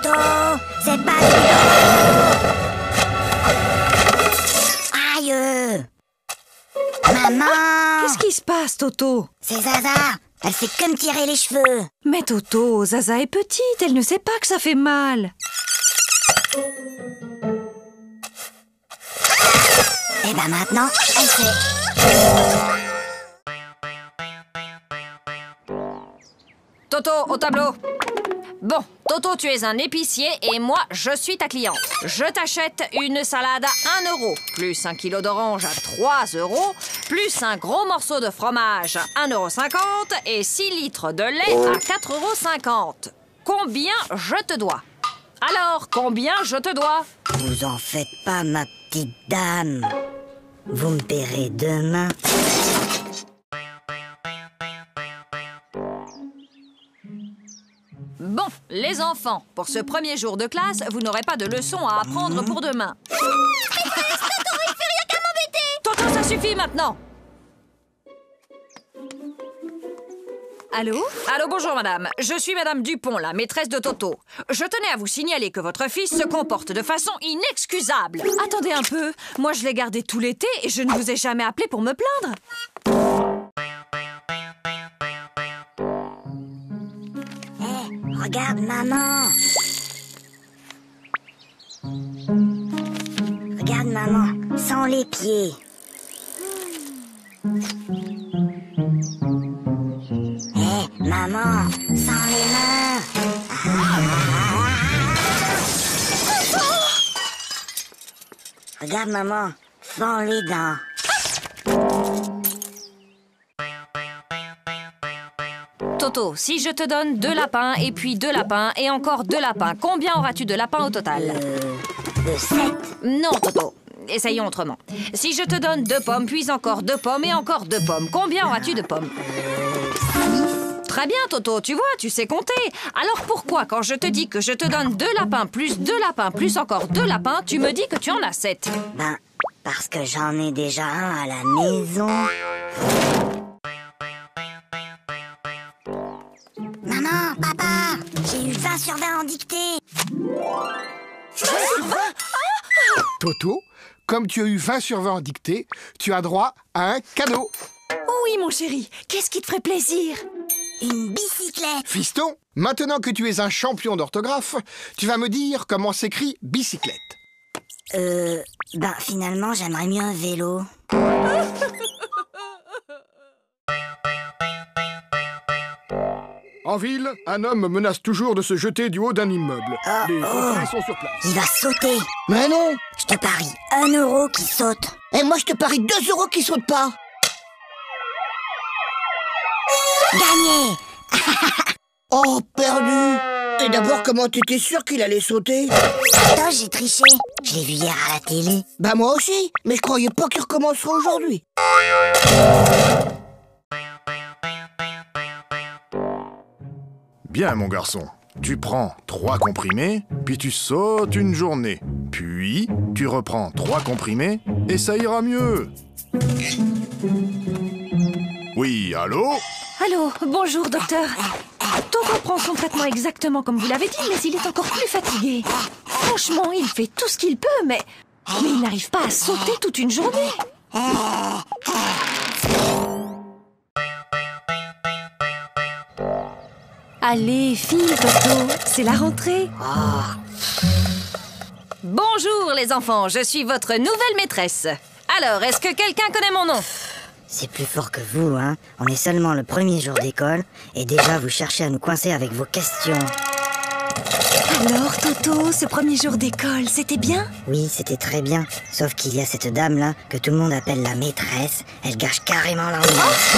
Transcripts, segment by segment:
Toto, c'est pas du tout. Aïe. Maman. Qu'est-ce qui se passe, Toto? C'est Zaza. Elle fait que me tirer les cheveux. Mais Toto, Zaza est petite, elle ne sait pas que ça fait mal. Et ben maintenant, elle sait. Toto, au tableau. Bon, Toto, tu es un épicier et moi, je suis ta cliente. Je t'achète une salade à 1 euro, plus 1 kilo d'orange à 3 euros, plus un gros morceau de fromage à 1,50 € et 6 litres de lait à 4,50 €. Combien je te dois? Alors, combien je te dois? Vous en faites pas, ma petite dame. Vous me paierez demain. Bon, les enfants, pour ce premier jour de classe, vous n'aurez pas de leçons à apprendre pour demain. Toto, il fait rien qu'à m'embêter! Toto, ça suffit maintenant! Allô? Allô, bonjour madame. Je suis madame Dupont, la maîtresse de Toto. Je tenais à vous signaler que votre fils se comporte de façon inexcusable. Attendez un peu, moi je l'ai gardé tout l'été et je ne vous ai jamais appelé pour me plaindre. Regarde, maman. Regarde, maman, sans les pieds. Maman, sans les mains. Regarde, maman, sans les dents. Toto, si je te donne 2 lapins et puis 2 lapins et encore 2 lapins, combien auras-tu de lapins au total? 7. Non, Toto. Essayons autrement. Si je te donne 2 pommes, puis encore 2 pommes et encore 2 pommes, combien auras-tu de pommes? Très bien, Toto, tu vois, tu sais compter. Alors pourquoi, quand je te dis que je te donne 2 lapins, plus 2 lapins, plus encore 2 lapins, tu me dis que tu en as 7? Ben, parce que j'en ai déjà un à la maison. Maman, papa, j'ai eu 20 sur 20 en dictée. 20 sur 20 Toto, comme tu as eu 20 sur 20 en dictée, tu as droit à un cadeau. Oui, mon chéri, qu'est-ce qui te ferait plaisir? Une bicyclette. Fiston, maintenant que tu es un champion d'orthographe, tu vas me dire comment s'écrit bicyclette. Ben finalement, j'aimerais mieux un vélo. En ville, un homme menace toujours de se jeter du haut d'un immeuble. Les pompiers sont sur place. Il va sauter. Mais non. Je te parie 1 euro qui saute. Et moi, je te parie 2 euros qui sautent pas. Gagné. Oh, perdu. Et d'abord, comment t'étais sûr qu'il allait sauter? Attends, j'ai triché. Je l'ai vu hier à la télé. Bah moi aussi, mais je croyais pas qu'il recommencerait aujourd'hui. Bien, mon garçon. Tu prends 3 comprimés, puis tu sautes une journée. Puis, tu reprends 3 comprimés, et ça ira mieux. Oui, allô? Allô, bonjour, docteur. Toto prend son traitement exactement comme vous l'avez dit, mais il est encore plus fatigué. Franchement, il fait tout ce qu'il peut, mais il n'arrive pas à sauter toute une journée. Allez, file, Toto, c'est la rentrée. Bonjour les enfants, je suis votre nouvelle maîtresse. Alors, est-ce que quelqu'un connaît mon nom? C'est plus fort que vous, hein. On est seulement le premier jour d'école et déjà vous cherchez à nous coincer avec vos questions. Alors, Toto, ce premier jour d'école, c'était bien? Oui, c'était très bien. Sauf qu'il y a cette dame-là que tout le monde appelle la maîtresse. Elle gâche carrément l'ambiance.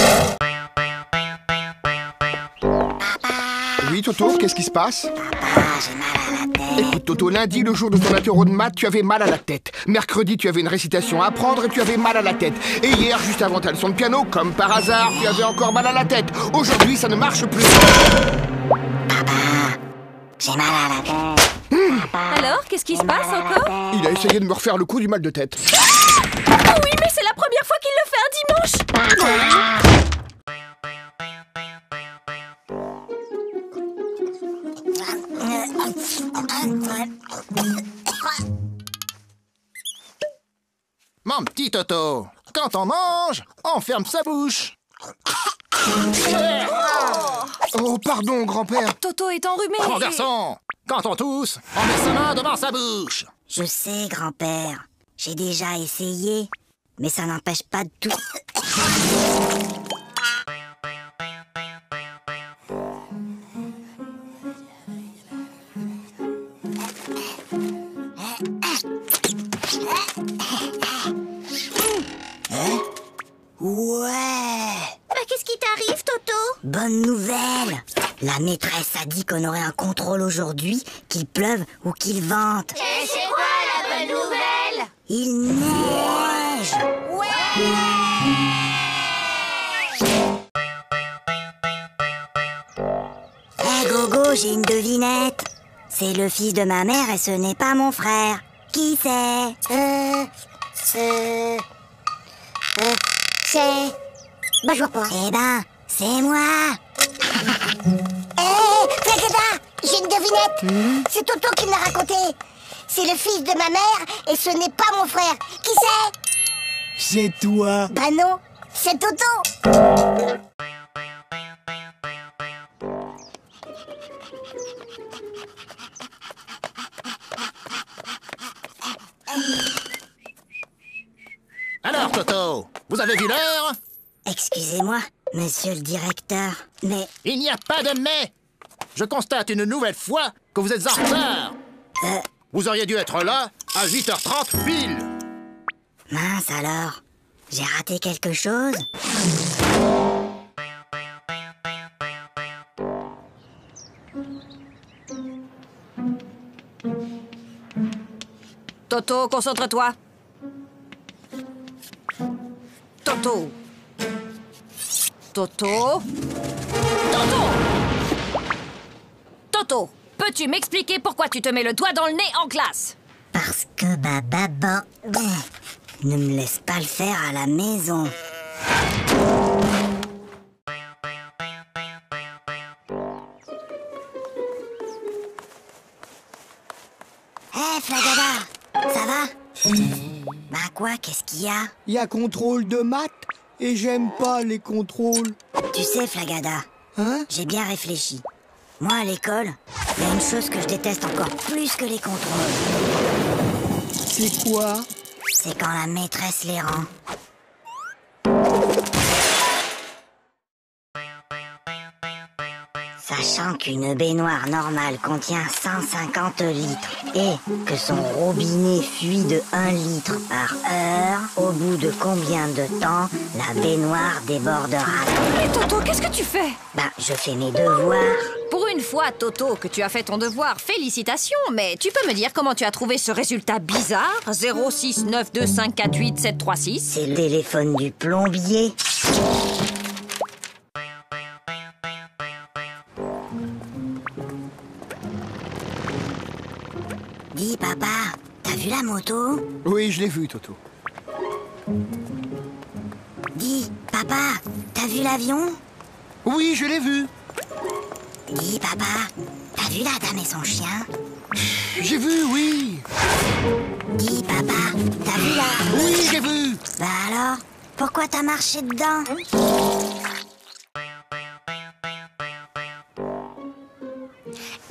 Oui, Toto, qu'est-ce qui se passe? Papa, j'ai mal à la tête. Écoute, Toto, lundi, le jour de ton interro de maths, tu avais mal à la tête. Mercredi, tu avais une récitation à apprendre et tu avais mal à la tête. Et hier, juste avant ta leçon de piano, comme par hasard, tu avais encore mal à la tête. Aujourd'hui, ça ne marche plus. J'ai mal à la tête. Alors, qu'est-ce qui se passe encore? Il a essayé de me refaire le coup du mal de tête. Oh oui, mais c'est la première fois qu'il le fait un dimanche. petit Toto. Quand on mange, on ferme sa bouche. Oh, pardon, grand-père. Toto est enrhumé. Mon garçon, quand on tousse, on met sa main devant sa bouche. Je sais, grand-père. J'ai déjà essayé. Mais ça n'empêche pas de tout. Ouais. Qu'est-ce qui t'arrive, Toto? Bonne nouvelle. La maîtresse a dit qu'on aurait un contrôle aujourd'hui, qu'il pleuve ou qu'il vente. Et c'est quoi la bonne nouvelle? Il neige. Hé Gogo, j'ai une devinette. C'est le fils de ma mère et ce n'est pas mon frère. Qui c'est? C'est... Bah, je vois pas. Eh ben, c'est moi. Flagada, j'ai une devinette. C'est Toto qui me l'a raconté. C'est le fils de ma mère et ce n'est pas mon frère. Qui c'est? C'est toi. Bah non, c'est Toto. Alors, Toto, vous avez vu l'heure? Excusez-moi, monsieur le directeur, mais... Il n'y a pas de mais. Je constate une nouvelle fois que vous êtes en retard. Vous auriez dû être là à 8h30 pile. Mince alors, j'ai raté quelque chose? Toto, concentre-toi. Toto. Toto. Toto. Toto, peux-tu m'expliquer pourquoi tu te mets le doigt dans le nez en classe? Parce que ma maman ne me laisse pas le faire à la maison. Hé, Flagada, ça va? Bah quoi, qu'est-ce qu'il y a? Il y a contrôle de maths et j'aime pas les contrôles. Tu sais, Flagada, Hein? j'ai bien réfléchi. Moi, à l'école, il y a une chose que je déteste encore plus que les contrôles. C'est quoi? C'est quand la maîtresse les rend. Sachant qu'une baignoire normale contient 150 litres et que son robinet fuit de 1 litre par heure, au bout de combien de temps la baignoire débordera? Mais Toto, qu'est-ce que tu fais? Ben, je fais mes devoirs. Pour une fois, Toto, que tu as fait ton devoir, félicitations, mais tu peux me dire comment tu as trouvé ce résultat bizarre? 06925487336. C'est le téléphone du plombier. Dis, papa, t'as vu la moto? Oui, je l'ai vu, Toto. Dis, papa, t'as vu l'avion? Oui, je l'ai vu. Dis, papa, t'as vu la dame et son chien? J'ai vu, oui. Dis, papa, t'as vu la... Oui, j'ai vu. Bah alors, pourquoi t'as marché dedans?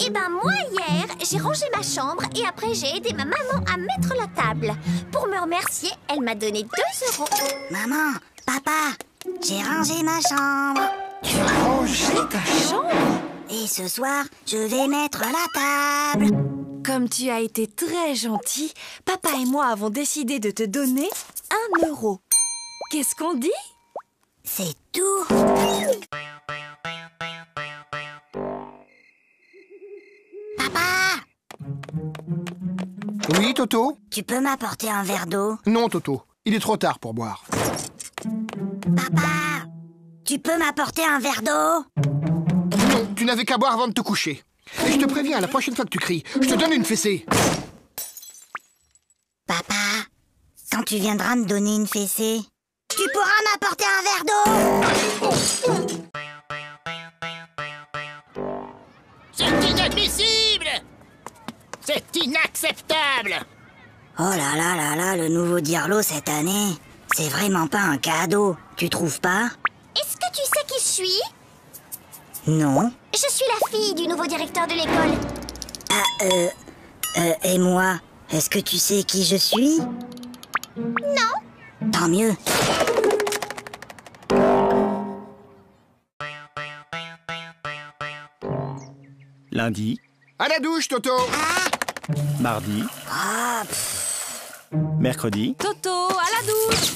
Eh ben moi hier, j'ai rangé ma chambre et après j'ai aidé ma maman à mettre la table. Pour me remercier, elle m'a donné 2 €. Maman, papa, j'ai rangé ma chambre. Tu as rangé ta chambre? Et ce soir, je vais mettre la table. Comme tu as été très gentil, papa et moi avons décidé de te donner 1 €. Qu'est-ce qu'on dit? C'est tout. Papa, Oui, Toto? tu peux m'apporter un verre d'eau? Non, Toto. Il est trop tard pour boire. Papa, tu peux m'apporter un verre d'eau? Non, tu n'avais qu'à boire avant de te coucher. Et je te préviens, la prochaine fois que tu cries, je te donne une fessée. Papa, quand tu viendras me donner une fessée, tu pourras m'apporter un verre d'eau? C'est inadmissible! C'est inacceptable! Oh là là là là, le nouveau Dirlo cette année, c'est vraiment pas un cadeau, tu trouves pas? Est-ce que tu sais qui je suis? Non. Je suis la fille du nouveau directeur de l'école. Et moi, est-ce que tu sais qui je suis? Non. Tant mieux. Lundi, À la douche, Toto. mardi, mercredi, Toto, à la douche.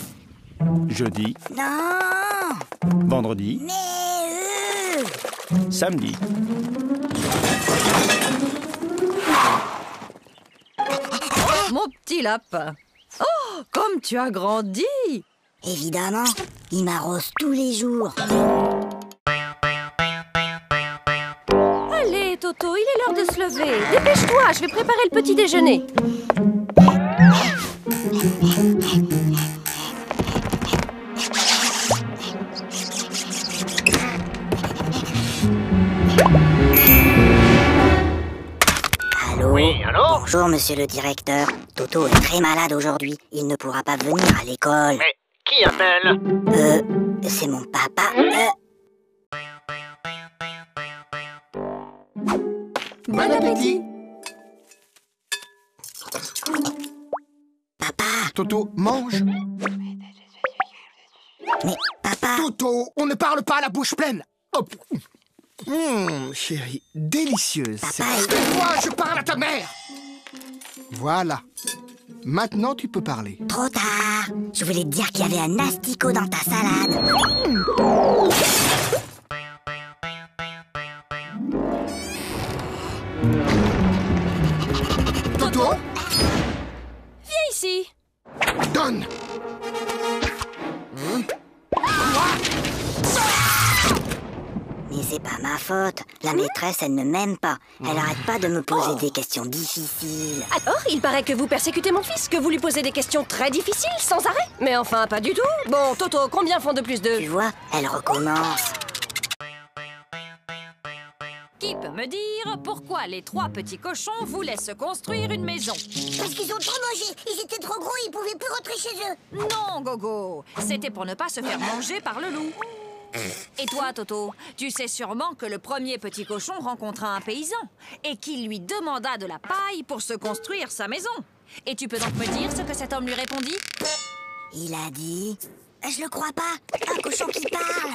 jeudi, Non. vendredi, Mais samedi. Mon petit lapin. Oh, comme tu as grandi. évidemment, il m'arrose tous les jours. Allez, Toto, il est l'heure de se lever. Dépêche-toi, je vais préparer le petit déjeuner. Allô? Oui, allô? Bonjour, monsieur le directeur. Toto est très malade aujourd'hui. Il ne pourra pas venir à l'école. Mais qui appelle? C'est mon papa. Bon appétit. Papa. Toto, mange. Mais papa. Toto, on ne parle pas à la bouche pleine. Hop. Chérie, délicieuse. Papa, Moi, je parle à ta mère. Voilà. Maintenant, tu peux parler. trop tard. Je voulais te dire qu'il y avait un asticot dans ta salade. Toto, Viens ici. donne. Mais c'est pas ma faute. La maîtresse, elle ne m'aime pas. Elle arrête pas de me poser des questions difficiles. Alors, il paraît que vous persécutez mon fils, que vous lui posez des questions très difficiles, sans arrêt. Mais enfin, pas du tout. Bon, Toto, combien font de plus Tu 2? vois, elle recommence. Qui peut me dire pourquoi les 3 petits cochons voulaient se construire une maison? Parce qu'ils ont trop mangé. Ils étaient trop gros, ils pouvaient plus rentrer chez eux. Non, Gogo. C'était pour ne pas se faire manger par le loup. Et toi, Toto, tu sais sûrement que le premier petit cochon rencontra un paysan et qu'il lui demanda de la paille pour se construire sa maison. Et tu peux donc me dire ce que cet homme lui répondit? Il a dit... Je le crois pas. Un cochon qui parle.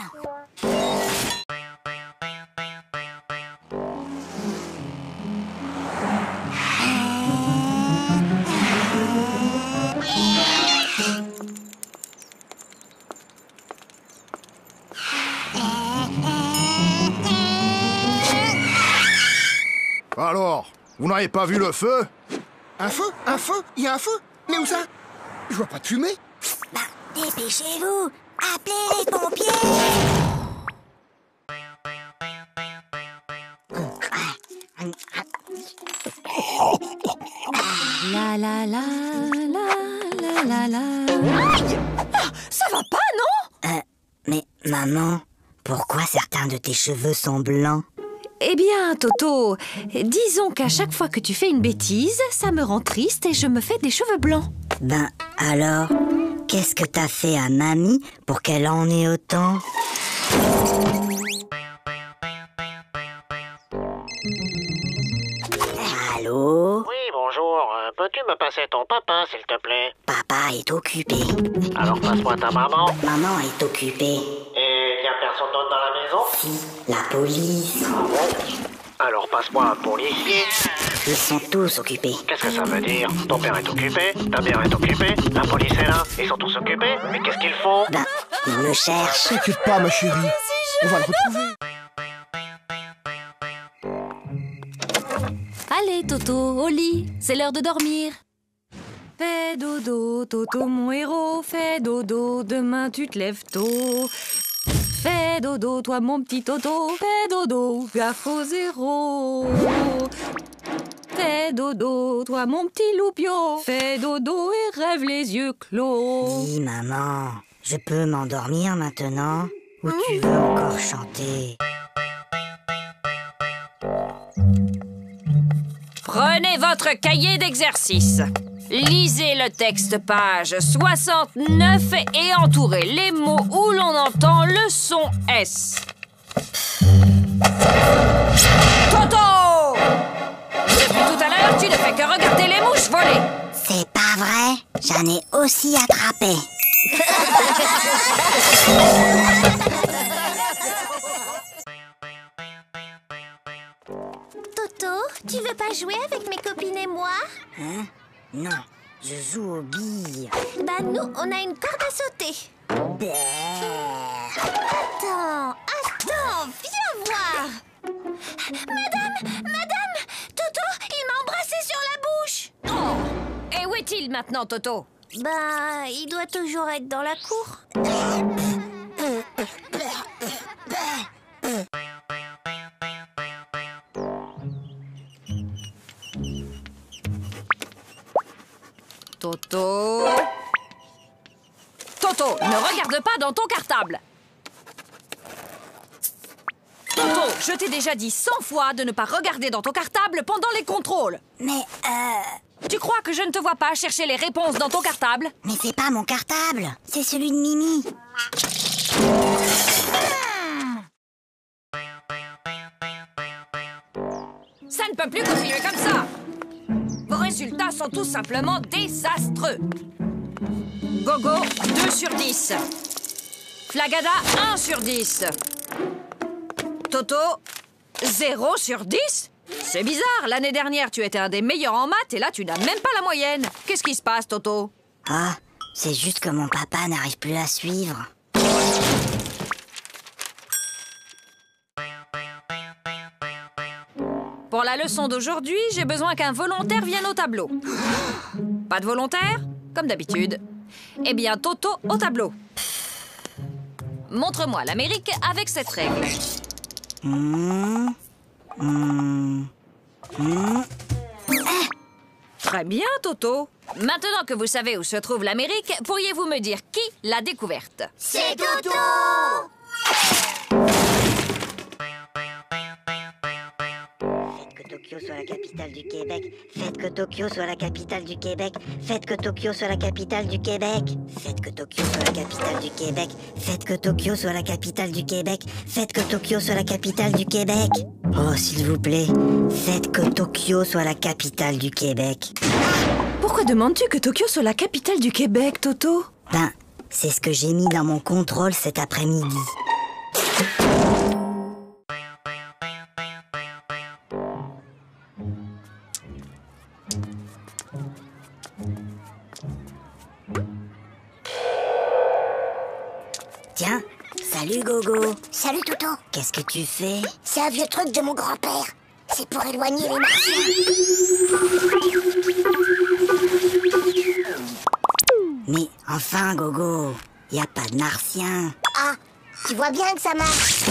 Alors, vous n'avez pas vu le feu? Un feu? Un feu? Il y a un feu? Mais où ça? Je vois pas de fumée. Bah, dépêchez-vous. Appelez les pompiers. La la la la la la la. Ça va pas, non? Mais maman, pourquoi certains de tes cheveux sont blancs? Eh bien, Toto, disons qu'à chaque fois que tu fais une bêtise, ça me rend triste et je me fais des cheveux blancs. Ben alors, qu'est-ce que t'as fait à mamie pour qu'elle en ait autant? Allô? Oui, bonjour. Peux-tu me passer ton papa, s'il te plaît? Papa est occupé. Alors passe-moi ta maman. Maman est occupée. Et y a personne d'autre dans la maison? Si, la police. Alors passe-moi un policier. Ils sont tous occupés. Qu'est-ce que ça veut dire? Ton père est occupé, ta mère est occupée, la police est là, ils sont tous occupés. Mais qu'est-ce qu'ils font? Ben, ils me cherchent. T'inquiète pas, ma chérie. On va le retrouver. Allez, Toto, au lit, c'est l'heure de dormir. Fais dodo, Toto, mon héros, fais dodo, demain tu te lèves tôt. Fais dodo, toi mon petit Toto, fais dodo, gaffe au zéro. Fais dodo, toi mon petit loupio, fais dodo et rêve les yeux clos. Oui, maman, je peux m'endormir maintenant? Ou tu veux encore chanter? Prenez votre cahier d'exercice. Lisez le texte page 69 et entourez les mots où l'on entend le son S. Toto! Depuis tout à l'heure, tu ne fais que regarder les mouches voler. C'est pas vrai, j'en ai aussi attrapé. Toto, tu veux pas jouer avec mes copines et moi? Hein? Non, je joue aux billes. Bah nous, on a une corde à sauter. Attends, viens voir. Madame, Toto, il m'a embrassé sur la bouche. Oh! Et où est-il maintenant, Toto? Bah, il doit toujours être dans la cour. Toto... Toto, ne regarde pas dans ton cartable. Toto, je t'ai déjà dit 100 fois de ne pas regarder dans ton cartable pendant les contrôles. Mais, Tu crois que je ne te vois pas chercher les réponses dans ton cartable? mais c'est pas mon cartable, c'est celui de Mimi. Ça ne peut plus continuer comme ça. Vos résultats sont tout simplement désastreux. Gogo, 2 sur 10. Flagada, 1 sur 10. Toto, 0 sur 10? C'est bizarre, l'année dernière, tu étais un des meilleurs en maths et là, tu n'as même pas la moyenne. Qu'est-ce qui se passe, Toto? Ah, c'est juste que mon papa n'arrive plus à suivre. Pour la leçon d'aujourd'hui, j'ai besoin qu'un volontaire vienne au tableau. Pas de volontaire? Comme d'habitude. Eh bien, Toto, au tableau. Montre-moi l'Amérique avec cette règle. Très bien, Toto. Maintenant que vous savez où se trouve l'Amérique, pourriez-vous me dire qui l'a découverte? C'est Toto! Tokyo soit la capitale du Québec. Faites que Tokyo soit la capitale du Québec. Faites que Tokyo soit la capitale du Québec. Faites que Tokyo soit la capitale du Québec. Faites que Tokyo soit la capitale du Québec. Faites que Tokyo soit la capitale du Québec. Oh, s'il vous plaît, faites que Tokyo soit la capitale du Québec. Pourquoi demandes-tu que Tokyo soit la capitale du Québec, Toto? Ben, c'est ce que j'ai mis dans mon contrôle cet après-midi. Tiens, salut Gogo. Salut Toto. Qu'est-ce que tu fais? C'est un vieux truc de mon grand-père. C'est pour éloigner les martiens. Mais enfin Gogo, y a pas de martiens. Ah, tu vois bien que ça marche.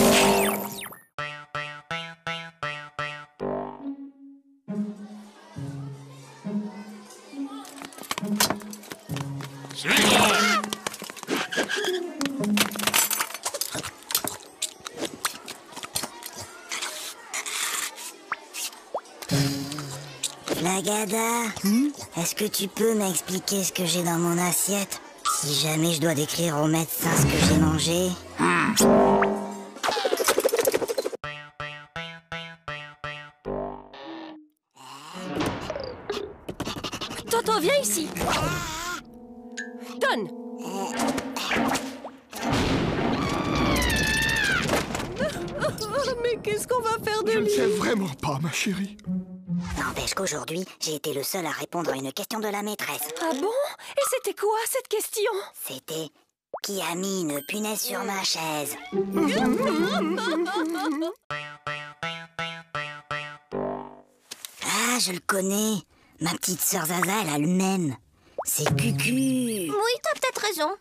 Flagada, est-ce que tu peux m'expliquer ce que j'ai dans mon assiette? Si jamais je dois décrire au médecin ce que j'ai mangé. Toto, viens ici. Donne. Mais qu'est-ce qu'on va faire de Je ne lui? sais vraiment pas, ma chérie. N'empêche qu'aujourd'hui, j'ai été le seul à répondre à une question de la maîtresse. Ah bon? Et c'était quoi cette question? C'était « Qui a mis une punaise sur ma chaise ?» Ah, je le connais. Ma petite sœur Zaza, elle a le même. C'est Cucu. Oui, t'as peut-être raison.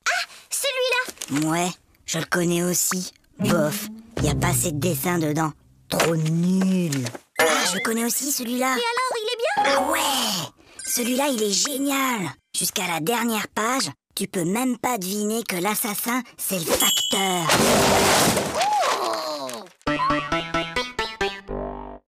Ah, celui-là. Ouais, je le connais aussi. Bof, y a pas assez de dessins dedans. Trop nul. Ah, je le connais aussi, celui-là. Et alors, il est bien? Ah ouais! Celui-là, il est génial. Jusqu'à la dernière page, tu peux même pas deviner que l'assassin, c'est le facteur.